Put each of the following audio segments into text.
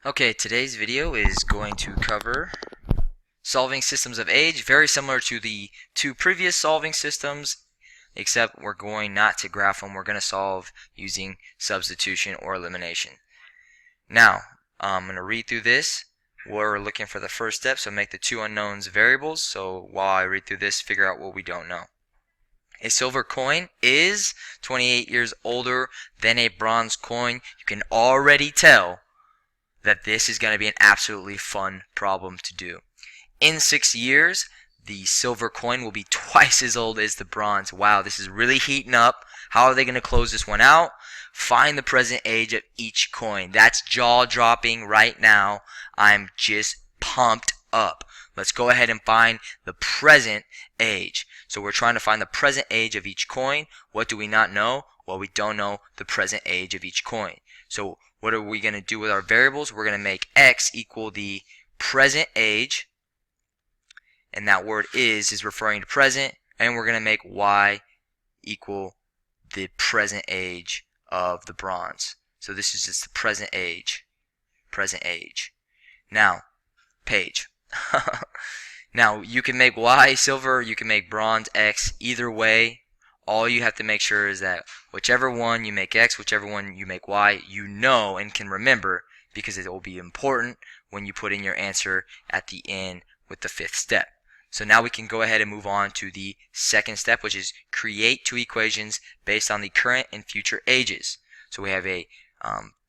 Okay, today's video is going to cover solving systems of age, very similar to the two previous solving systems, except we're going not to graph them. We're going to solve using substitution or elimination. Now, I'm going to read through this. We're looking for the first step, so make the two unknowns variables. So while I read through this, figure out what we don't know. A silver coin is 28 years older than a bronze coin. You can already tell that this is going to be an absolutely fun problem to do. In 6 years, the silver coin will be twice as old as the bronze. Wow, this is really heating up. How are they going to close this one out? Find the present age of each coin. That's jaw-dropping right now. I'm just pumped up. Let's go ahead and find the present age. So we're trying to find the present age of each coin. What do we not know? Well, we don't know the present age of each coin. So what are we going to do with our variables? We're going to make x equal the present age, and that word is referring to present, and we're going to make y equal the present age of the bronze. So this is just the present age. Now, page. Now, you can make y silver, you can make bronze x. Either way, all you have to make sure is that whichever one you make x, whichever one you make y, you know and can remember, because it will be important when you put in your answer at the end with the fifth step. So now we can go ahead and move on to the second step, which is create two equations based on the current and future ages. So we have a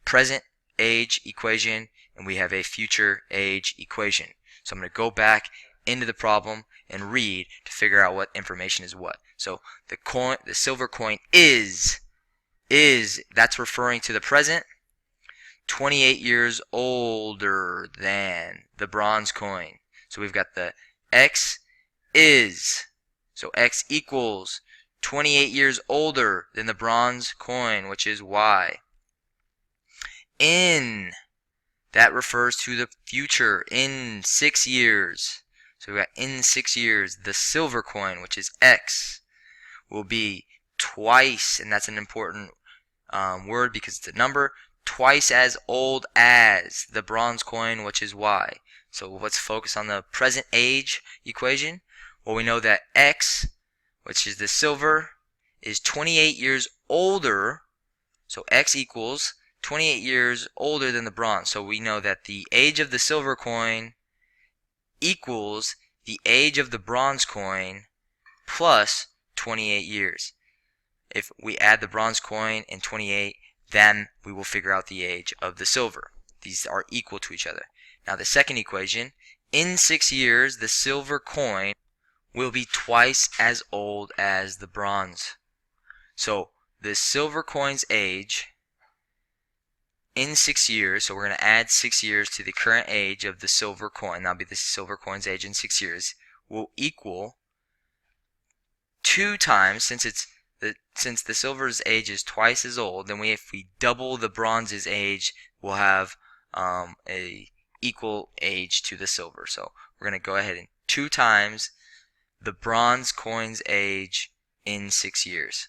present age equation and we have a future age equation. So I'm going to go back into the problem and read to figure out what information is what. So the silver coin is that's referring to the present, 28 years older than the bronze coin. So we've got the x is, so x equals 28 years older than the bronze coin, which is y. In, that refers to the future, in 6 years. So we got in 6 years, the silver coin, which is x, will be twice, and that's an important word because it's a number, twice as old as the bronze coin, which is y. So let's focus on the present age equation. Well, we know that x, which is the silver, is 28 years older. So x equals 28 years older than the bronze. So we know that the age of the silver coin equals the age of the bronze coin plus 28 years. If we add the bronze coin and 28, then we will figure out the age of the silver. These are equal to each other. Now the second equation, in 6 years, the silver coin will be twice as old as the bronze. So the silver coin's age in 6 years, so we're going to add 6 years to the current age of the silver coin, that'll be the silver coin's age in 6 years, will equal 2 times, since the silver's age is twice as old, then if we double the bronze's age, we'll have a equal age to the silver. So we're going to go ahead and 2 times the bronze coin's age in 6 years.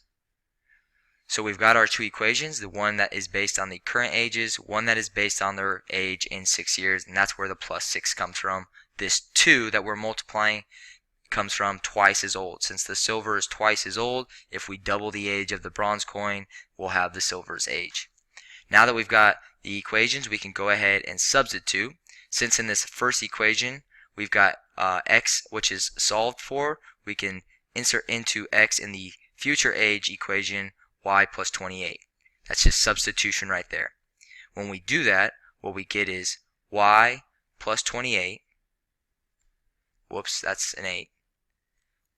So we've got our two equations, the one that is based on the current ages, one that is based on their age in 6 years, and that's where the plus 6 comes from. This 2 that we're multiplying comes from twice as old. Since the silver is twice as old, if we double the age of the bronze coin, we'll have the silver's age. Now that we've got the equations, we can go ahead and substitute. Since in this first equation, we've got x, which is solved for, we can insert into x in the future age equation y plus 28. That's just substitution right there. When we do that, what we get is y plus 28. Whoops, that's an 8.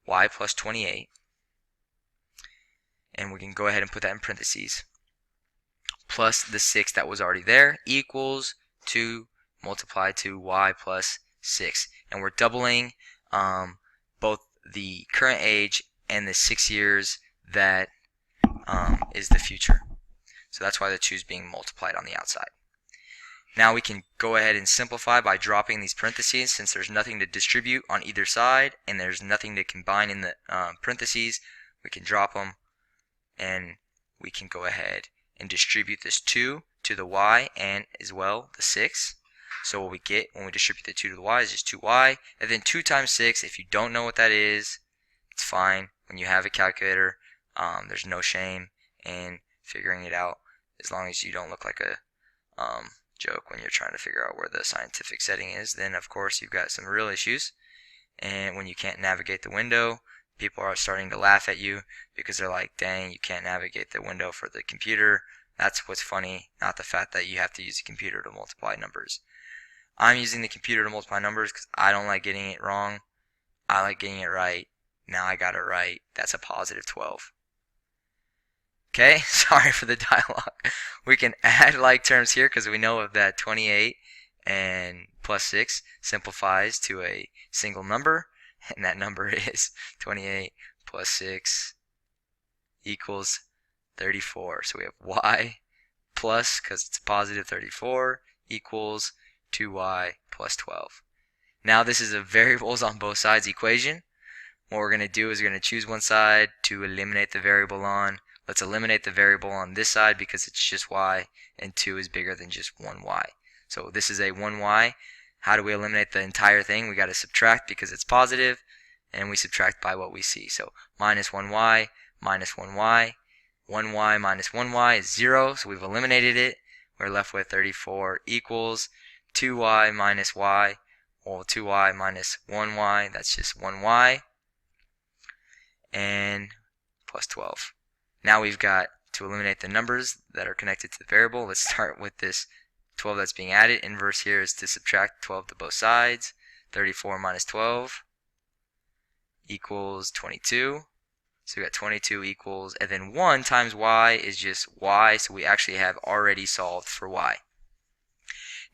Y plus 28. And we can go ahead and put that in parentheses. Plus the 6 that was already there equals 2 multiplied to y plus 6. And we're doubling both the current age and the 6 years that is the future. So that's why the 2 is being multiplied on the outside. Now we can go ahead and simplify by dropping these parentheses. Since there's nothing to distribute on either side and there's nothing to combine in the parentheses, we can drop them and we can go ahead and distribute this 2 to the y and as well the 6. So what we get when we distribute the 2 to the y is just 2y. And then 2 times 6, if you don't know what that is, it's fine. When you have a calculator, there's no shame in figuring it out, as long as you don't look like a joke when you're trying to figure out where the scientific setting is. Then of course you've got some real issues, and when you can't navigate the window, people are starting to laugh at you because they're like, dang, you can't navigate the window for the computer. That's what's funny, not the fact that you have to use a computer to multiply numbers. I'm using the computer to multiply numbers because I don't like getting it wrong. I like getting it right. Now I got it right. That's a positive 12. Okay, sorry for the dialogue. We can add like terms here because we know that 28 and plus 6 simplifies to a single number, and that number is 28 plus 6 equals 34. So we have y plus, because it's positive 34, equals 2y plus 12. Now this is a variables on both sides equation. What we're going to do is we're going to choose one side to eliminate the variable on. Let's eliminate the variable on this side because it's just y, and 2 is bigger than just 1y. So this is a 1y. How do we eliminate the entire thing? We got to subtract because it's positive, and we subtract by what we see. So minus 1y minus 1y. 1y minus 1y is 0, so we've eliminated it. We're left with 34 equals 2y minus y. Well, 2y minus 1y, that's just 1y, and plus 12. Now we've got to eliminate the numbers that are connected to the variable. Let's start with this 12 that's being added. Inverse here is to subtract 12 to both sides. 34 minus 12 equals 22. So we got 22 equals, and then 1 times y is just y, so we actually have already solved for y.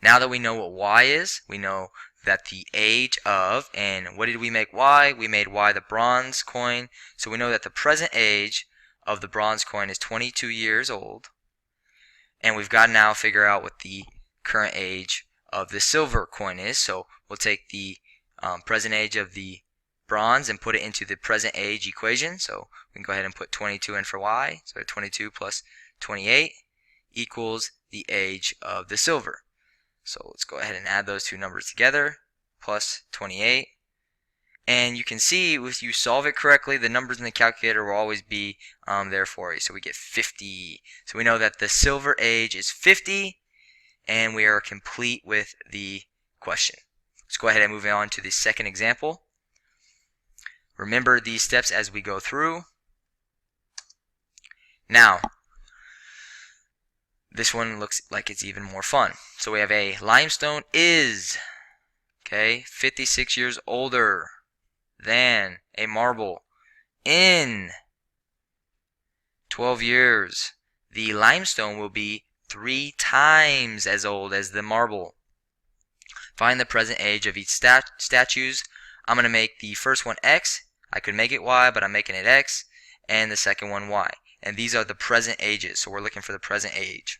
Now that we know what y is, we know that the age of, and what did we make y? We made y the bronze coin, so we know that the present age of the bronze coin is 22 years old, and we've got to now figure out what the current age of the silver coin is. So we'll take the present age of the bronze and put it into the present age equation. So we can go ahead and put 22 in for y. So 22 plus 28 equals the age of the silver. So let's go ahead and add those two numbers together, plus 28. And you can see if you solve it correctly, the numbers in the calculator will always be there for you. So we get 50. So we know that the silver age is 50, and we are complete with the question. Let's go ahead and move on to the second example. Remember these steps as we go through. Now, this one looks like it's even more fun. So we have a limestone is, 56 years older than a marble. In 12 years, the limestone will be 3 times as old as the marble. Find the present age of each statues. I'm going to make the first one x. I could make it y, but I'm making it x. And the second one y. And these are the present ages, so we're looking for the present age.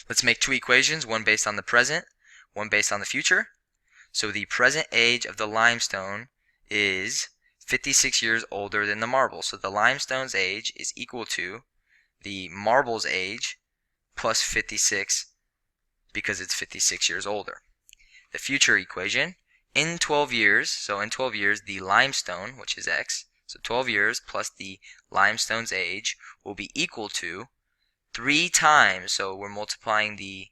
Let's make two equations, one based on the present, one based on the future. So the present age of the limestone is 56 years older than the marble. So the limestone's age is equal to the marble's age plus 56 because it's 56 years older. The future equation, in 12 years, so in 12 years, the limestone, which is x, so 12 years plus the limestone's age will be equal to 3 times, so we're multiplying the,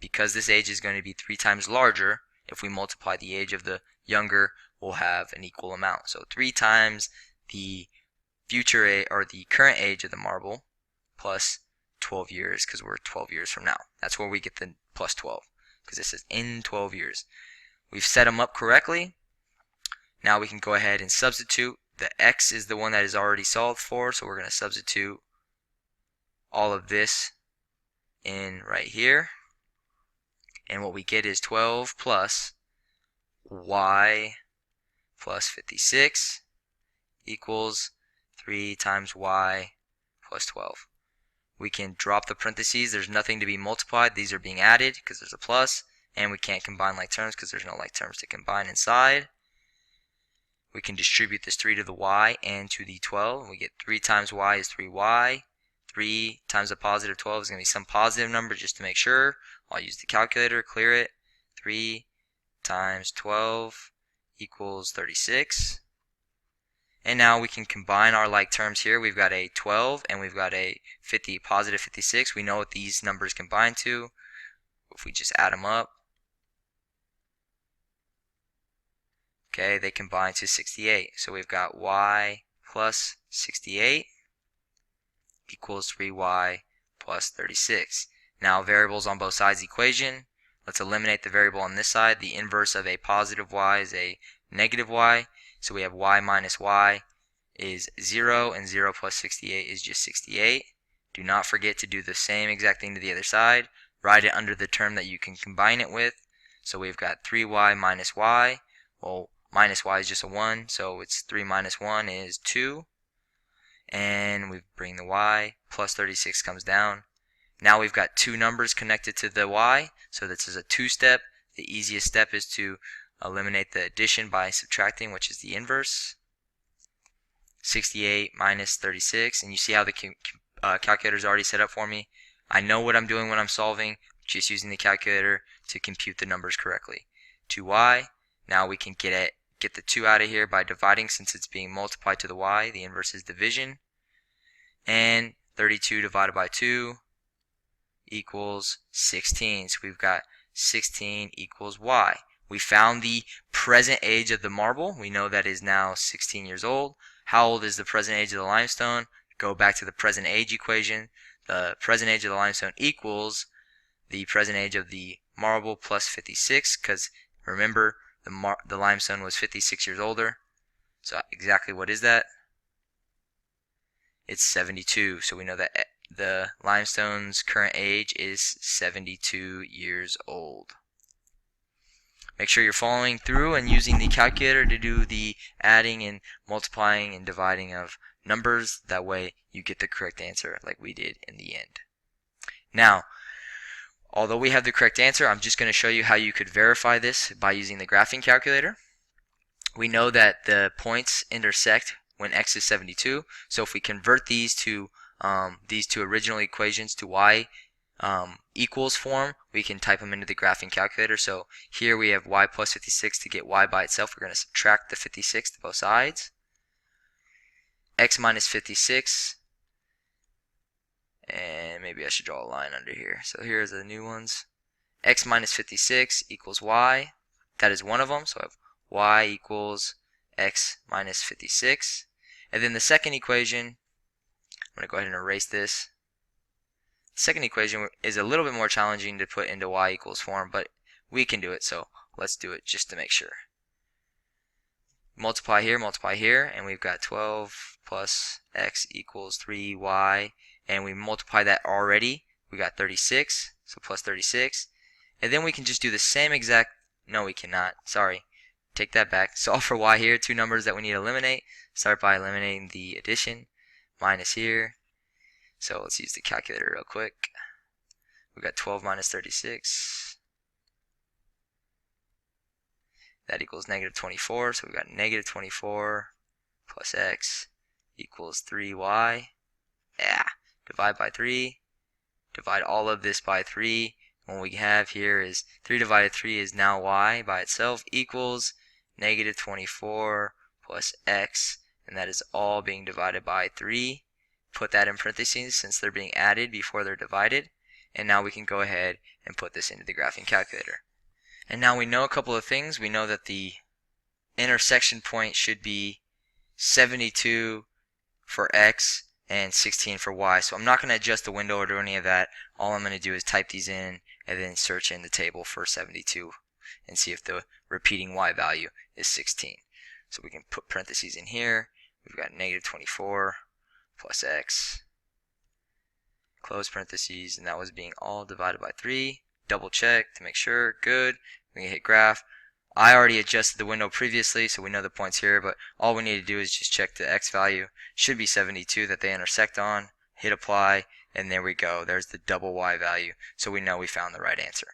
because this age is going to be 3 times larger, if we multiply the age of the younger, we'll have an equal amount. So 3 times the future age, or the current age of the marble, plus 12 years, because we're 12 years from now. That's where we get the plus 12, because this is in 12 years. We've set them up correctly. Now we can go ahead and substitute. The x is the one that is already solved for, so we're going to substitute all of this in right here. And what we get is 12 plus y plus 56 equals 3 times y plus 12. We can drop the parentheses. There's nothing to be multiplied. These are being added because there's a plus. And we can't combine like terms because there's no like terms to combine inside. We can distribute this 3 to the y and to the 12. We get 3 times y is 3y. 3 times a positive 12 is going to be some positive number just to make sure. I'll use the calculator, clear it. 3 times 12 equals 36. And now we can combine our like terms here. We've got a 12 and we've got a positive 56. We know what these numbers combine to. If we just add them up, okay, they combine to 68. So we've got y plus 68 equals 3y plus 36. Now variables on both sides of the equation. Let's eliminate the variable on this side. The inverse of a positive y is a negative y. So we have y minus y is 0, and 0 plus 68 is just 68. Do not forget to do the same exact thing to the other side. Write it under the term that you can combine it with. So we've got 3y minus y. Well, minus y is just a 1, so it's 3 minus 1 is 2. And we bring the y, plus 36 comes down. Now we've got two numbers connected to the y, so this is a two-step. The easiest step is to eliminate the addition by subtracting, which is the inverse. 68 minus 36, and you see how the calculator is already set up for me. I know what I'm doing when I'm solving, just using the calculator to compute the numbers correctly. 2y, now we can get the 2 out of here by dividing, since it's being multiplied to the y. The inverse is division. And 32 divided by 2 equals 16. So we've got 16 equals y. We found the present age of the marble. We know that is now 16 years old. How old is the present age of the limestone? Go back to the present age equation. The present age of the limestone equals the present age of the marble plus 56, because remember, the limestone was 56 years older. So exactly what is that? It's 72. So we know that the limestone's current age is 72 years old. Make sure you're following through and using the calculator to do the adding and multiplying and dividing of numbers. That way you get the correct answer like we did in the end. Now, although we have the correct answer, I'm just going to show you how you could verify this by using the graphing calculator. We know that the points intersect when x is 72. So if we convert these two original equations to y equals form, we can type them into the graphing calculator. So here we have y plus 56. To get y by itself, we're going to subtract the 56 to both sides. X minus 56. And maybe I should draw a line under here. So here's the new ones. X minus 56 equals y. That is one of them. So I have y equals x minus 56. And then the second equation, I'm going to go ahead and erase this. The second equation is a little bit more challenging to put into y equals form, but we can do it, so let's do it just to make sure. Multiply here, and we've got 12 plus x equals 3y, and we multiply that already. We got 36, so plus 36. And then we can just do the same exact, no we cannot, sorry, take that back. Solve for y here, two numbers that we need to eliminate. Start by eliminating the addition, minus here. So let's use the calculator real quick. We've got 12 minus 36. That equals negative 24. So we've got negative 24 plus x equals 3y. Yeah. Divide by 3. Divide all of this by 3. What we have here is 3 divided 3 is now y by itself equals negative 24 plus x. And that is all being divided by 3. Put that in parentheses since they're being added before they're divided. And now we can go ahead and put this into the graphing calculator. And now we know a couple of things. We know that the intersection point should be 72 for x and 16 for y. So I'm not going to adjust the window or do any of that. All I'm going to do is type these in and then search in the table for 72 and see if the repeating y value is 16. So we can put parentheses in here. We've got negative 24 plus x, close parentheses, and that was being all divided by 3. Double check to make sure, good. We can hit graph. I already adjusted the window previously, so we know the points here, but all we need to do is just check the x value. Should be 72 that they intersect on. Hit apply, and there we go. There's the double y value, so we know we found the right answer.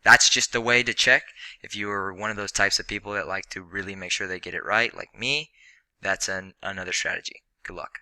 That's just the way to check. If you are one of those types of people that like to really make sure they get it right, like me, that's another strategy. Good luck.